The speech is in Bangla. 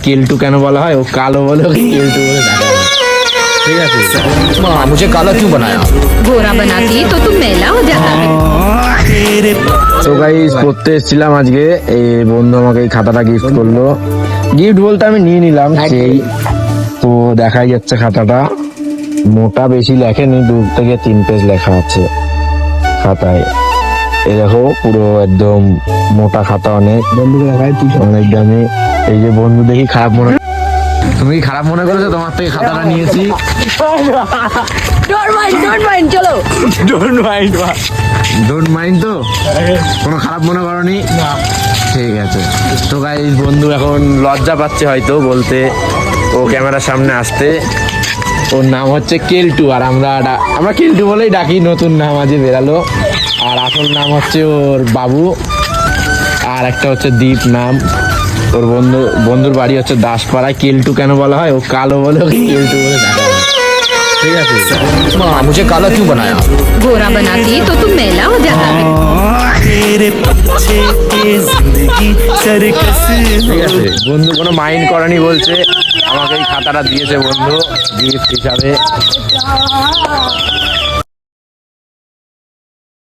কেলটু কেন বলা হয়, ও কালো বলে ওকে কেলটু বলে ডাকা হয়। ঠিক আছে, मुझे काला क्यों बनाया? गोरा बनाती तो तुम मैला हो जाता है। তো গাইস পড়তে এসেছিলাম আজকে, এই বন্ধু আমাকে এই খাতাটা গিফট করলো। গিফট বলতে আমি নিয়ে নিলাম সেই। তো দেখাই যাচ্ছে খাতাটা, মোটা বেশি লেখেনি, 2 থেকে 3 পেজ লেখা আছে খাতায়। এই দেখো পুরো একদম মোটা খাতা, অনেক বন্ধুকে দেখাই অনেক দামি। এই যে বন্ধু দেখি খারাপ মনে, তুমি কি খারাপ মনে করেছো? তোমার থেকে খাতাটা নিয়েছি। चलो ডোন্ট মাইন্ড তো, কোনো খারাপ মনে করনি? ঠিক আছে। তো গাইস বন্ধু এখন লজ্জা পাচ্ছে হয়তো বলতে, ও ক্যামেরার সামনে আসতে। ওর নাম হচ্ছে কেলটু, আর আমরা কেলটু বলেই ডাকি, নতুন নাম আজকে বেরালো। আর আসল নাম হচ্ছে ওর বাবু, আর একটা হচ্ছে দীপ নাম। ওর বন্ধুর বাড়ি হচ্ছে দাসপাড়ায়। কেলটু কেন বলা হয়, ও কালো বলে ওকে কেলটু বলে ডাকা হয়। ঠিক আছে, मुझे काला क्यों बनाया? गोरा बनाती तो तुम मैला हो जाता है। तेरे पीछे ये जिंदगी सर्कस ঠিক আছে। বন্ধু কোনো মাইন্ড করেনি বলছে, আমাকে এই খাতাটা দিয়েছে বন্ধু গিফট হিসাবে।